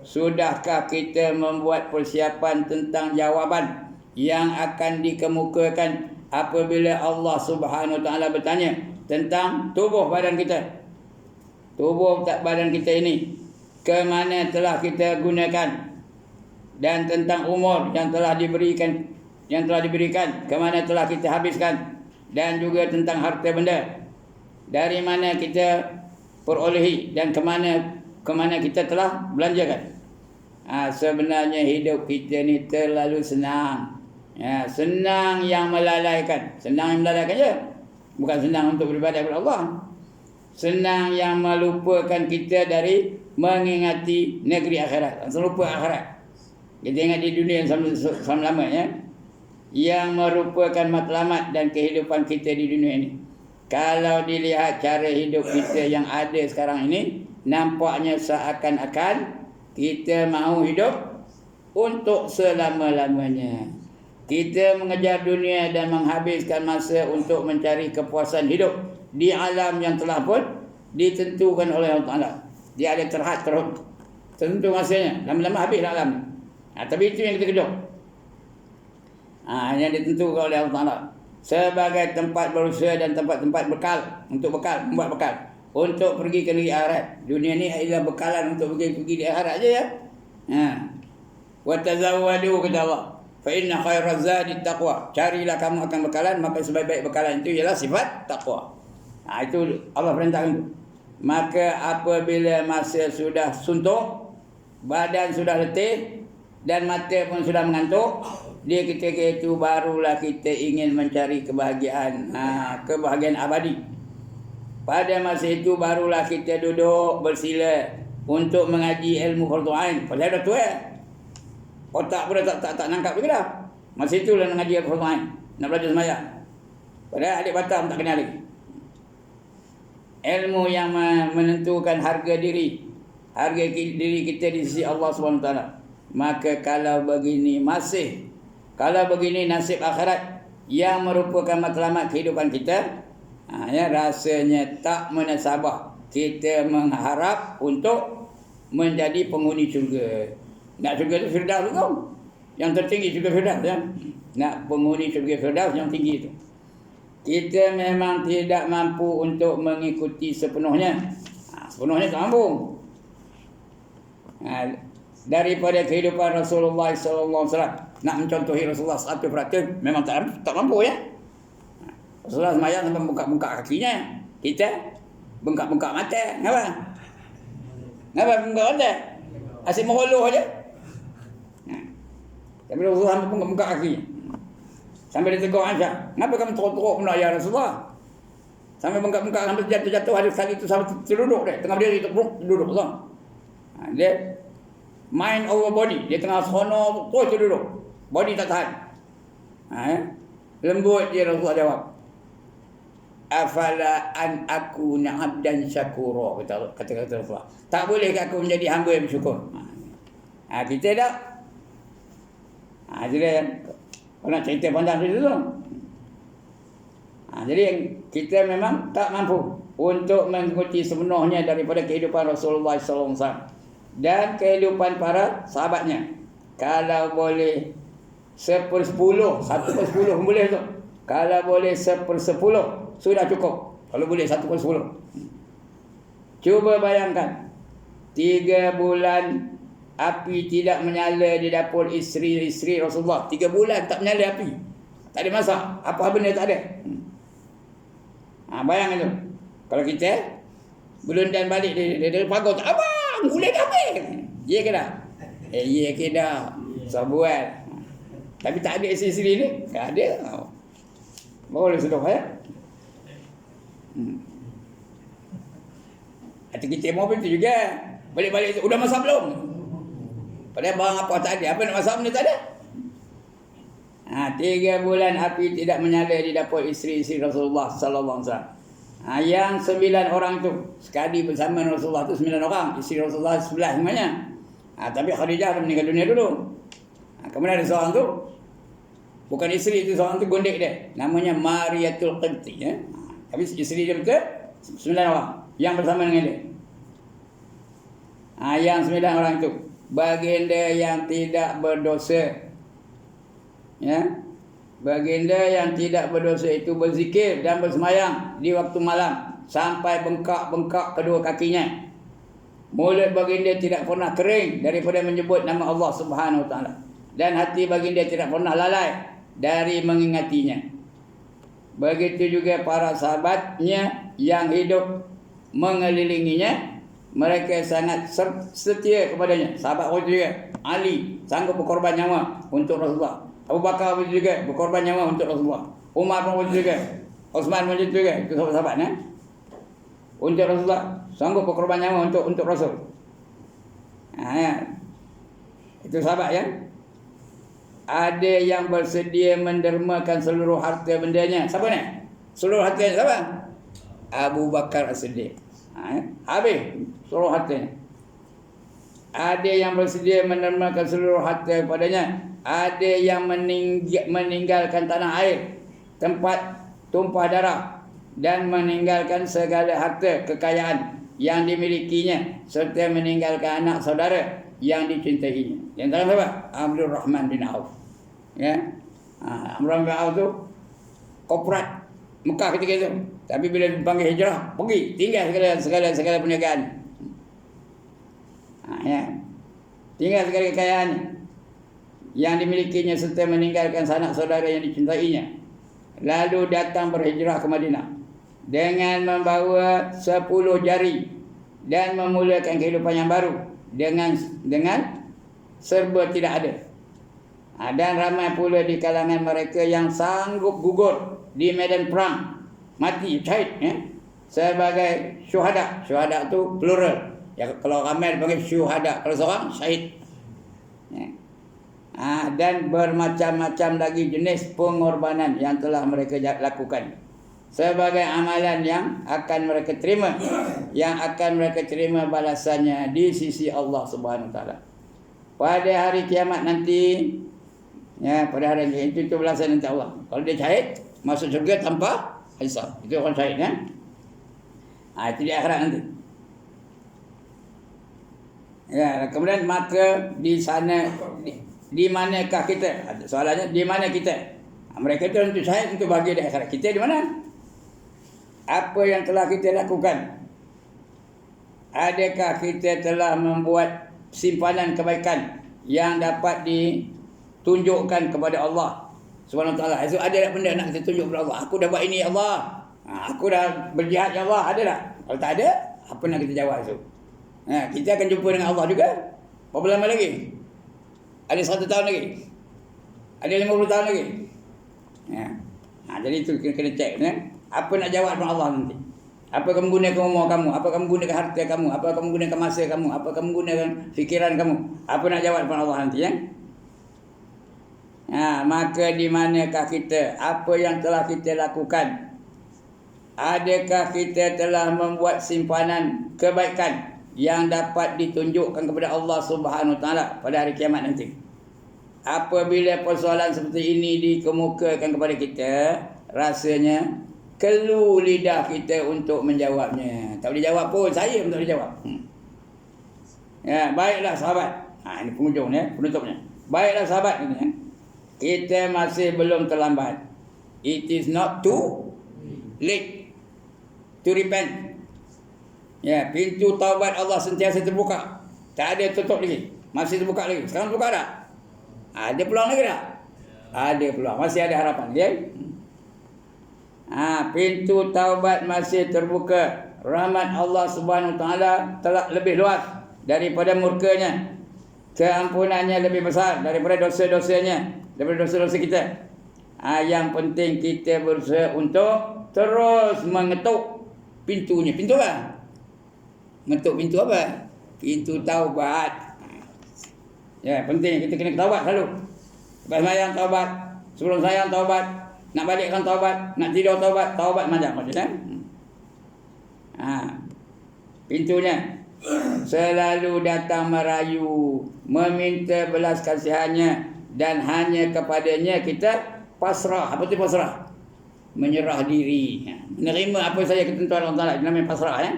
Sudahkah kita membuat persiapan tentang jawapan yang akan dikemukakan apabila Allah Subhanahu Wa Taala bertanya tentang tubuh badan kita? Tubuh badan kita ini ke mana telah kita gunakan, dan tentang umur yang telah diberikan ke mana telah kita habiskan, dan juga tentang harta benda dari mana kita perolehi dan ke mana kita telah belanjakan. Sebenarnya hidup kita ni terlalu senang. Senang yang melalaikan je. Bukan senang untuk beribadah kepada Allah. senang yang melupakan kita dari mengingati negeri akhirat. Langsung lupa akhirat. Kita ingat di dunia yang selama-lama ya. Yang merupakan matlamat dan kehidupan kita di dunia ini. Kalau dilihat cara hidup kita yang ada sekarang ini, nampaknya seakan-akan kita mahu hidup untuk selama-lamanya. Kita mengejar dunia dan menghabiskan masa untuk mencari kepuasan hidup di alam yang telah pun ditentukan oleh Allah Ta'ala. Dia ada tertentu masanya. Lama-lama habis alam. Tapi itu yang kita kejar. Yang ditentukan oleh Allah Ta'ala. Sebagai tempat berusaha dan tempat-tempat bekal. Untuk bekal, membuat bekal. Untuk pergi ke negeri akhirat. Dunia ni adalah bekalan untuk pergi di akhirat je ya. Wa tazawwadu kata Allah. Fa inna khairaz zadi taqwa. Carilah kamu akan bekalan, maka sebaik-baik bekalan itu ialah sifat takwa. Itu Allah perintahkan itu. Maka apabila masa sudah suntuk, badan sudah letih dan mata pun sudah mengantuk, di ketika itu barulah kita ingin mencari kebahagiaan, kebahagiaan abadi. Pada masa itu barulah kita duduk bersila untuk mengaji ilmu fardu ain. Pasal dah tua. Otak pun tak nangkap lagi dah. Masa itulah nak ngaji fardu ain, nak belajar sembahyang. Padahal adik Batam tak kenal lagi. Ilmu yang menentukan harga diri kita di sisi Allah SWT. Maka kalau begini nasib akhirat yang merupakan matlamat kehidupan kita, rasanya tak menasabah kita mengharap untuk menjadi penghuni syurga. Nak syurga itu Firdaus tu. Yang tertinggi syurga Firdaus ya. Nak penghuni syurga Firdaus yang tinggi itu. Kita memang tidak mampu untuk mengikuti sepenuhnya. Sepenuhnya tak mampu. Daripada kehidupan Rasulullah SAW, nak mencontohi Rasulullah 100% memang tak mampu ya. Rasulullah semayang sampai bengkak-bengkak kakinya. Kita bengkak-bengkak mata. Kenapa? Bengkak mata? Asyik mengeluh aja. Tapi Rasulullah sampai bengkak-bengkak kakinya. Sampai dia tegur Aisyah, kenapa kamu teruk-teruk pula ya Rasulullah? Sampai bengkak-bengkak, sampai jatuh-jatuh, hari sekali itu sampai terduduk dia. Tengah berdiri, duduk. Dia mind over body. Dia tengah sono, terus duduk. Body tak tahan. Lembut dia Rasulullah jawab. Afala an akuna abdan syakura, kata Rasulullah. Tak boleh aku menjadi hamba yang bersyukur. Kita tak. Jadi kalau nak cerita panjang tu. Jadi kita memang tak mampu untuk mengikuti sepenuhnya daripada kehidupan Rasulullah SAW dan kehidupan para sahabatnya. Kalau boleh 1/10 pun boleh tu. Kalau boleh 1/10 sudah cukup. Kalau boleh 1/10. Cuba bayangkan 3 bulan api tidak menyala di dapur isteri Rasulullah. 3 bulan tak menyala api. Tak ada masak. Apa benda tak ada. Bayangkan tu. Kalau kita belundan balik dia pagar tu. Abang, gula dah habis. Ya ke tak? Ya ke dah. Sabuat. Tapi tak ada isteri ni. Tak ada. Boleh sedap ya. Hati kita mau pun tu juga. Balik-balik tu. Udah masak belum? Padahal barang apa tak ada. Apa nak masak benda tak ada? 3 bulan api tidak menyala di dapur isteri Rasulullah sallallahu alaihi wasallam. Yang 9 orang tu sekali bersama Rasulullah tu 9 orang. Isteri Rasulullah 11 semuanya. Tapi Khadijah dah meninggal dunia dulu. Kemudian ada seorang tu, bukan isteri tu, seorang tu gondek dia. Namanya Mariyatul Qibti ya. Tapi isteri dia betul 9 orang yang bersama dengan dia. Yang 9 orang tu baginda yang tidak berdosa. Ya. Baginda yang tidak berdosa itu berzikir dan bersemayam di waktu malam sampai bengkak-bengkak kedua kakinya. Mulut baginda tidak pernah kering daripada menyebut nama Allah Subhanahu Wa Taala, dan hati baginda tidak pernah lalai dari mengingatinya. Begitu juga para sahabatnya yang hidup mengelilinginya. Mereka sangat setia kepadanya. Sahabat pun juga. Ali sanggup berkorban nyawa untuk Rasulullah. Abu Bakar pun juga berkorban nyawa untuk Rasulullah. Umar pun juga. Osman pun juga. Itu sahabat-sahabat. untuk Rasulullah, sanggup berkorban nyawa untuk Rasul. Ya. Itu sahabat ya. Ada yang bersedia mendermakan seluruh harta bendanya. Siapa ni? Seluruh hartanya siapa? Abu Bakar As-Siddiq. Ya. Habis seluruh hartanya. Ada yang bersedia mendermakan seluruh harta padanya. Ada yang meninggalkan tanah air, tempat tumpah darah, dan meninggalkan segala harta kekayaan yang dimilikinya, serta meninggalkan anak saudara yang dicintainya. Yang antara siapa? Abdul Rahman bin Auf. Ya. Abdul Rahman bin Auf tu korporat Mekah ketika itu. Tapi bila dipanggil hijrah, pergi tinggal segala perniagaan. Ya. Tinggal segala kekayaan yang dimilikinya serta meninggalkan sanak saudara yang dicintainya. Lalu datang berhijrah ke Madinah dengan membawa 10 jari dan memulakan kehidupan yang baru dengan serba tidak ada. Dan ramai pula di kalangan mereka yang sanggup gugur di medan perang, mati syahid ya, sebagai syuhada. Syuhada tu plural. Ya, kalau ramai dipanggil syuhada, kalau seorang syahid. Ya. Dan bermacam-macam lagi jenis pengorbanan yang telah mereka lakukan sebagai amalan yang akan mereka terima, yang akan mereka terima balasannya di sisi Allah Subhanahu Wa Taala pada hari kiamat nanti. Ya, pada hari itu balasan nanti Allah. Kalau dia syahid, masuk syurga tanpa hisab. Itu orang syahid kan? Itu di akhirat nanti. Ya, kemudian maka di sana di manakah kita? Soalannya di mana kita? Mereka itu untuk syahid, untuk bahagia di akhirat. Kita di mana? Apa yang telah kita lakukan? Adakah kita telah membuat simpanan kebaikan yang dapat ditunjukkan kepada Allah Subhanahu Wa Taala? Itu ada tak benda nak kita tunjuk kepada Allah? Aku dah buat ini ya Allah. Aku dah berjihad ya Allah. Ada tak? Kalau tak ada, apa nak kita jawab itu? Kita akan jumpa dengan Allah juga. Berapa lama lagi? Ada 100 tahun lagi? Ada 50 tahun lagi? Jadi itu kena cek. Apa nak jawab dengan Allah nanti? Apa kamu gunakan umur kamu? Apa kamu gunakan harta kamu? Apa kamu gunakan masa kamu? Apa kamu gunakan fikiran kamu? Apa nak jawab dengan Allah nanti ya? Maka di manakah kita? Apa yang telah kita lakukan? Adakah kita telah membuat simpanan kebaikan yang dapat ditunjukkan kepada Allah Subhanahu Wa Taala pada hari kiamat nanti? Apabila persoalan seperti ini dikemukakan kepada kita, rasanya kelu lidah kita untuk menjawabnya. Tak boleh jawab pun, saya pun tak boleh jawab. Ya, baiklah sahabat. Ini penghujung ya, penutupnya. Baiklah sahabat ini ya. Kita masih belum terlambat. It is not too late to repent. Ya, pintu taubat Allah sentiasa terbuka. Tak ada tutup lagi. Masih terbuka lagi. Sekarang terbuka tak? Ada peluang lagi tak? Ada peluang. Masih ada harapan. Ya? Pintu taubat masih terbuka. Rahmat Allah Subhanahu Wa Taala telah lebih luas daripada murkanya. Keampunannya lebih besar daripada dosa-dosanya, daripada dosa-dosa kita. Yang penting kita berusaha untuk terus mengetuk pintunya. Pintu apa? Mengetuk pintu apa? Pintu taubat. Ya, penting kita kena taubat selalu. Lepas sembahyang taubat, sebelum sembahyang taubat, nak balikkan taubat, nak tidur taubat, taubat macam kan? Pintunya selalu datang merayu, meminta belas kasihannya, dan hanya kepadanya kita pasrah. Apa itu pasrah? Menyerah diri. Menerima apa saja ketentuan Allah Taala, namanya pasrah ya.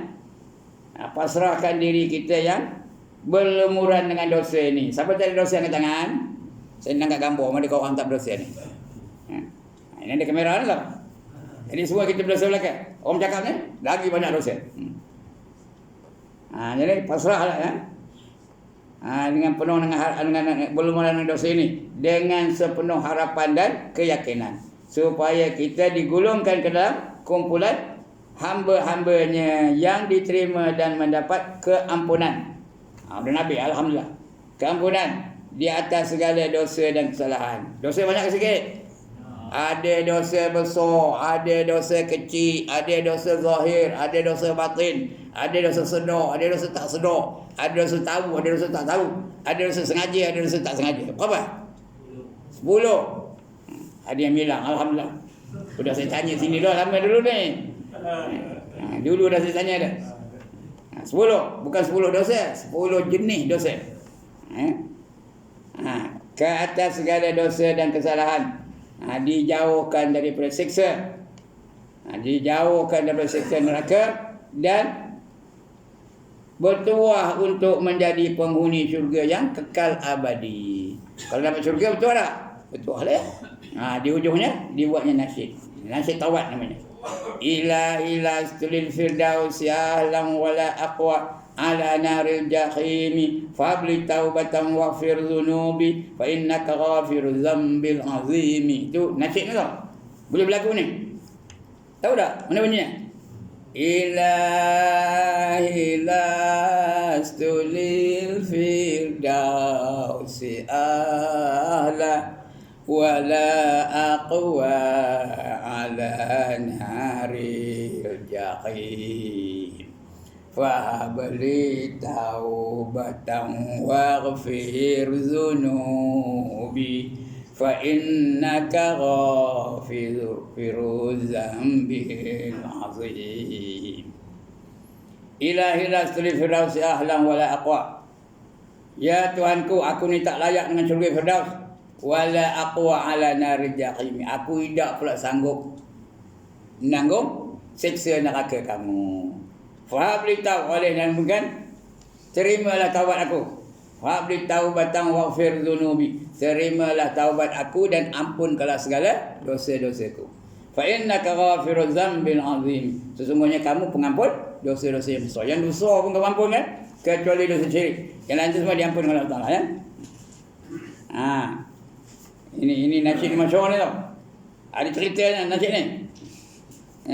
Pasrahkan diri kita yang berlumuran dengan dosa ini. Siapa tak ada dosa angkat tangan? Saya nak gambar mana kau orang tak berdosa ni. Ini ada kamera ni lah. Jadi semua kita berdosa belakang. Orang cakap ni lagi banyak dosa. Jadi pasrahlah ya. Dengan penuh dengan berlumuran dengan dosa ini, dengan sepenuh harapan dan keyakinan, supaya kita digulungkan ke dalam kumpulan hamba-hambanya yang diterima dan mendapat keampunan. Dan Nabi, alhamdulillah, keampunan di atas segala dosa dan kesalahan. Dosa banyak ke sikit? Ada dosa besar, ada dosa kecil, ada dosa zahir, ada dosa batin, ada dosa sedar, ada dosa tak sedar, ada dosa tahu, ada dosa tak tahu, ada dosa sengaja, ada dosa tak sengaja. Berapa? 10. Ada yang bilang, alhamdulillah. Sudah saya tanya sini dah lama dulu ni. Dulu dah saya tanya dah. 10, bukan 10 dosa, 10 jenis dosa. Ke atas segala dosa dan kesalahan, dijauhkan daripada siksa, dijauhkan daripada siksa neraka, dan bertuah untuk menjadi penghuni syurga yang kekal abadi. Kalau dapat syurga betul tak? Betul lah. Di hujungnya dibuatnya nasyid tawad namanya. Ilahi lastulil firdaus ya ahlan wala aqwa ala naril jahimi fabli taubatan waghfir dhunubi fa innaka ghafiruz zambil azimi. Itu nasyid ni tau. Boleh berlagu ni. Tahu tak mana bunyinya? Ilahi lastulil firdaus ahla wala aqwa ala naril jahim fahabli taubatan waghfir dhunubi fa innaka ghafiruz zambil azim. Ilahi lastulil firdaus ahlan wala aqwa. Ya Tuhanku, aku ni tak layak dengan syurga firdaus. Wala aqwa ala naril jahim. Aku tidak pula sanggup menanggung siksa neraka kamu. Fahabli taub oleh dan bukan, terimalah taubat aku. Fahabli taubatan waghfir dhunubi. Terimalah taubat aku dan ampunkanlah segala dosa-dosaku. Fa innaka ghafiruz zambil azim. Sesungguhnya kamu pengampun dosa-dosa yang besar. Yang dosa pun kamu ampun kan? Kecuali dosa syirik. Yang lain semua diampunkan oleh Allah Taala ya. Ini nasyid masyhur ni tau. Ada ceritanya nasyid ni.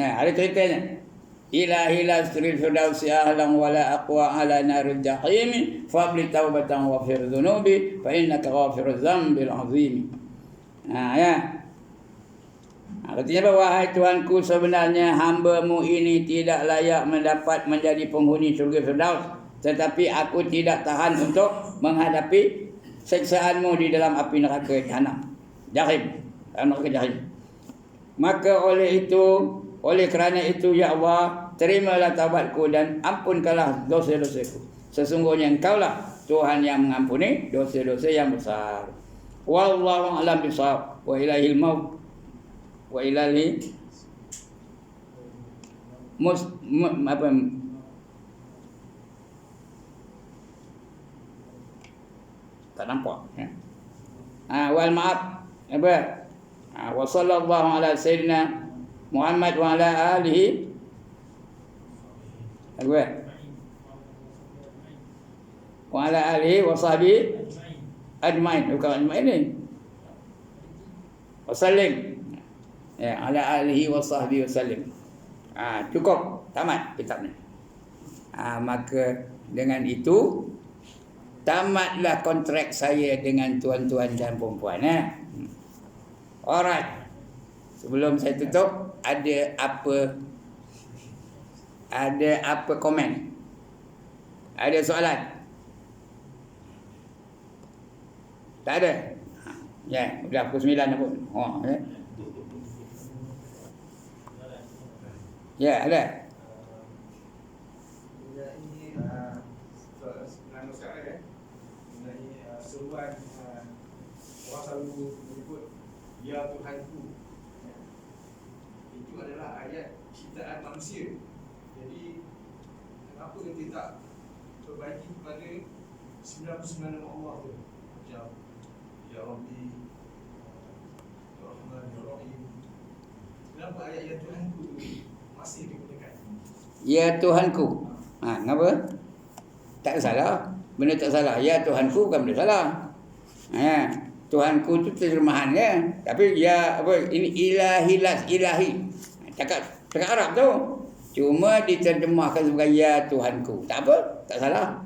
Ada ceritanya. Ilahi lasturil firdaus ahlan wala aqwa ala naril jahim fabli taubatan waghfir dhunubi fa innaka ghafiruz zambil azim. Artinya apa? Wahai Tuhanku, sebenarnya hamba-Mu ini tidak layak mendapat menjadi penghuni syurga firdaus, tetapi aku tidak tahan untuk menghadapi siksaan-Mu di dalam api neraka jahim, neraka jahim. Maka oleh kerana itu ya Allah, terimalah taubatku dan ampunkanlah dosa-dosaku. Sesungguhnya Engkaulah Tuhan yang mengampuni dosa-dosa yang besar. Wallahu a'lam bishawab. Wa ilahil maut wa ilahi tak nampak ya. Wal maaf apa? Wa sallallahu ala sayyidina Muhammad wa ala alihi wa ala alihi wa sahbihi ajmain. Bukan ajmain ni. Wasallim. Ya, ala alihi wa sahbihi wasallim. Cukup, tamat kitab ni. Maka dengan itu tamatlah kontrak saya dengan tuan-tuan dan puan-puan. Alright. Sebelum saya tutup, ada apa komen? Ada soalan? Tak ada? Ya, dah pukul 9 dah pun. Ya, ada. Ini nama sekarang mengenai seruan orang selalu menyebut ya Tuhanku. Itu adalah ayat ciptaan manusia. Jadi kenapa kita tak perbaiki kepada 99 nama Allah tu? Macam Ya Rabbi, Ya Rahman, Ya Rahim. Kenapa ayat ya Tuhanku tu masih digunakan? Ya Tuhanku. Kenapa? Tak salah. Benda tak salah. Ya Tuhanku bukan benda salah. Tuhanku tu terjemahannya. Tapi ya apa? Ini ilahi. Cakap Arab tu. Cuma diterjemahkan sebagai ya Tuhanku. Tak apa, tak salah.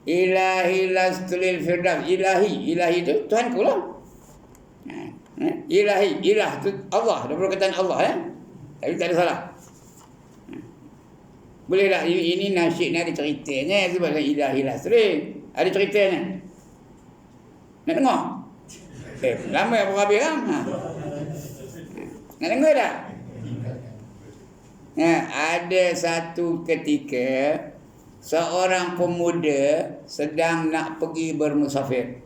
Ilahi lastulil firdaus. Ilahi tu Tuhanku lah. Ilahi, ilah tu Allah, ada perkataan Allah Tapi tak ada salah. Boleh tak ini nasyid ni ada ceritanya sebab ilahi lasri. Ada ceritanya. Nak dengar? Lama apa habis kan? Nak dengar tak? Ada satu ketika seorang pemuda sedang nak pergi bermusafir.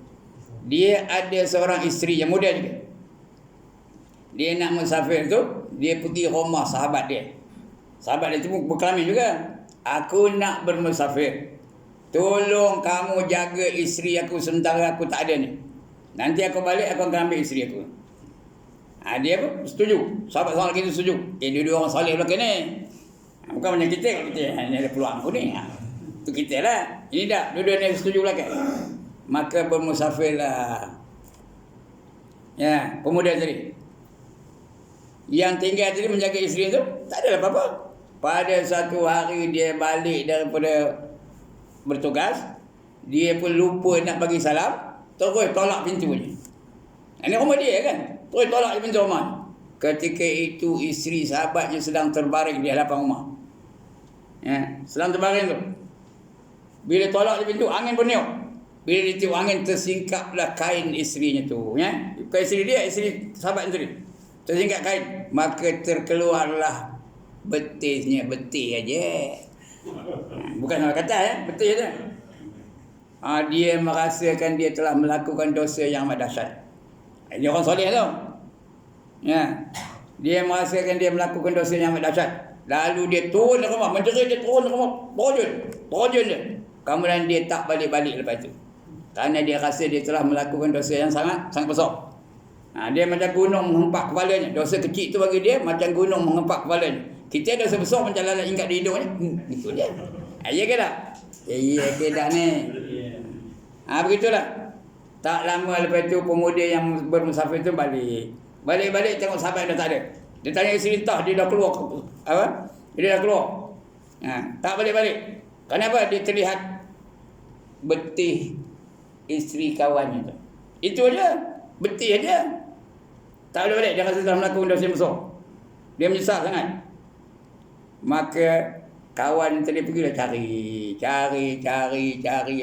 Dia ada seorang isteri yang muda juga. Dia nak musafir tu, dia pergi rumah sahabat dia. Sahabat dia tu berkelamin juga. Aku nak bermusafir. Tolong kamu jaga isteri aku sementara aku tak ada ni. Nanti aku balik, aku akan ambil isteri aku. Dia apa? Setuju. Sahabat-sahabat kita setuju. Dua-dua orang soleh belakang ni. Bukan macam kita. Ini ada peluang aku ni. Itu kita lah. Ini dah. Dua-dua ni setuju belakang. Maka bermusafirlah. Pemuda tadi. Yang tinggal tadi menjaga isteri tu, tak ada apa-apa. Pada satu hari dia balik daripada bertugas, dia pun lupa nak bagi salam, terus tolak pintu ni. Ini rumah dia kan? Terus tolak pintu rumah. Ketika itu isteri sahabatnya sedang terbaring di hadapan rumah. Sedang terbaring tu. Bila tolak di pintu, angin pun niup. Bila ditiup angin, tersingkaplah kain isterinya tu. Bukan isteri dia, isteri sahabat tadi. Tersingkap kain. Maka terkeluarlah betisnya. Betis aja. Bukan salah kata betis aja. Dia merasakan dia telah melakukan dosa yang amat dahsyat. Dia orang soleh tu. Dia merasakan dia melakukan dosa yang amat dahsyat. Lalu dia turun ke rumah. Menjerit dia turun ke rumah. Terjun dia. Kemudian dia tak balik-balik lepas itu. Kerana dia rasa dia telah melakukan dosa yang sangat besar. Dia macam gunung menghempak kepalanya. Dosa kecil tu bagi dia macam gunung menghempak kepalanya. Kita dosa besar macam lalat ingat di hidungnya. Itu dia. Ya ke tak? Ya ke tak ni? Begitulah. Tak lama lepas itu pemuda yang bermusafir tu balik. Balik tengok sahabat dah tak ada. Dia tanya isteri entah dia dah keluar. Dia dah keluar. Tak balik-balik. Kenapa? Dia terlihat betih isteri kawannya tu. Itu aja. Betih aja. Tak boleh balik. Dia rasa telah melakukan dosa besar. Dia menyesal sangat. Maka kawan tadi pergilah cari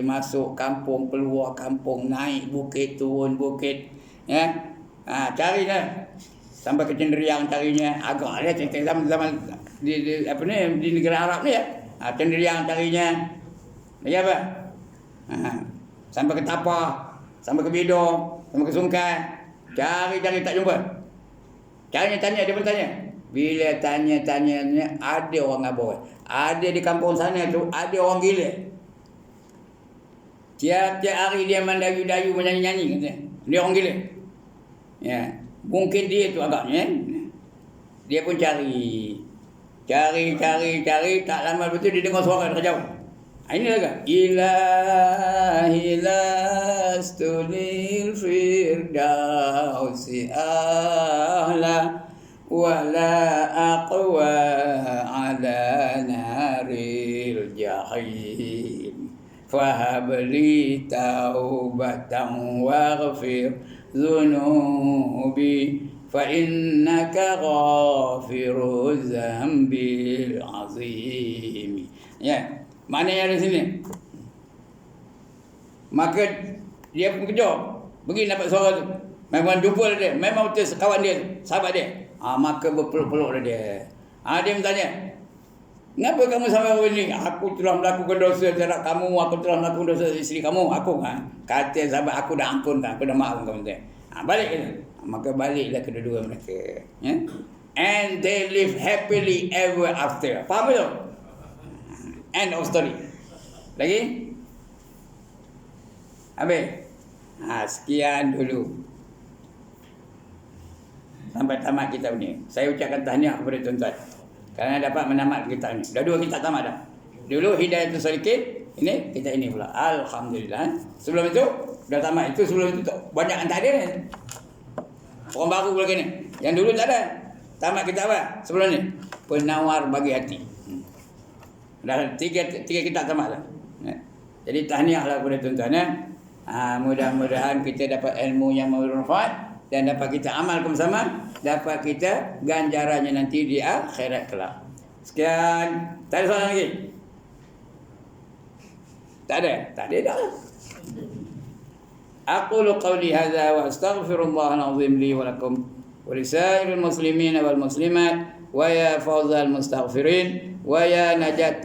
masuk kampung, keluar kampung, naik bukit, turun bukit, carilah sampai ke Cenderiang carinya. Agak dia cerita zaman di negara Arab ni Cenderiang carinya. Lagi apa? Sampai ke Tapah, sampai ke Bidor, sampai ke Sungkai. Cari tak jumpa. Tanya dia pun tanya. Bila tanya ada orang aboi. Ada di kampung sana tu ada orang gila. Tiap-tiap hari dia mendayu-dayu menyanyi-nyanyi katanya. Dia orang gila. Mungkin dia tu agaknya. Dia pun cari, tak lama lepas tu dia dengar suara dekat jauh. Ini lah Ilahi lastunil firdausi ahla wala aqwa ala naril jahim fahabli taubatan waghfir zunubi fa innaka ghafiruz zambil azim. Maknanya di sini. Maka dia pun kejar. Pergi dapat suara tu. Memang jumpa dia. Memang betul kawan dia, sahabat dia. Maka berpeluk-peluk dia. Dia bertanya, kenapa kamu sampai begini? Aku telah melakukan dosa terhadap kamu. Aku telah melakukan dosa isteri kamu. Aku kata sahabat aku dah ampunkan. Aku dah maafkan kamu. Balik kita. Maka baliklah kedua-dua mereka. And they live happily ever after. Faham tak? End of story. Lagi? Habis? Sekian dulu. Sampai tamat kitab ni. Saya ucapkan tahniah kepada tuan-tuan kerana dapat menamat kitab ni. Dah dua kitab tamat dah. Dulu Hidayatul Salikin, ini kita ini pula. Alhamdulillah. Sebelum itu dah tamat. Itu sebelum itu banyak yang tak ada ni. Orang baru pula ni. Yang dulu tak ada. Tamat kitab apa? Sebelum ni. Penawar bagi hati. Dah tiga kitab tamat lah. Jadi tahniahlah kepada tuan-tuan. Mudah-mudahan kita dapat ilmu yang bermanfaat dan dapat kita amalkan bersama, dapat kita ganjarannya nanti di akhirat kelak. Sekian. Tak ada soalan lagi? Tak ada? Tak ada dah. Aqulu qawli hadza wa astaghfirullahal azim li wa lakum wa lisairil muslimina wal muslimat wa ya fawzal mustaghfirin wa ya najat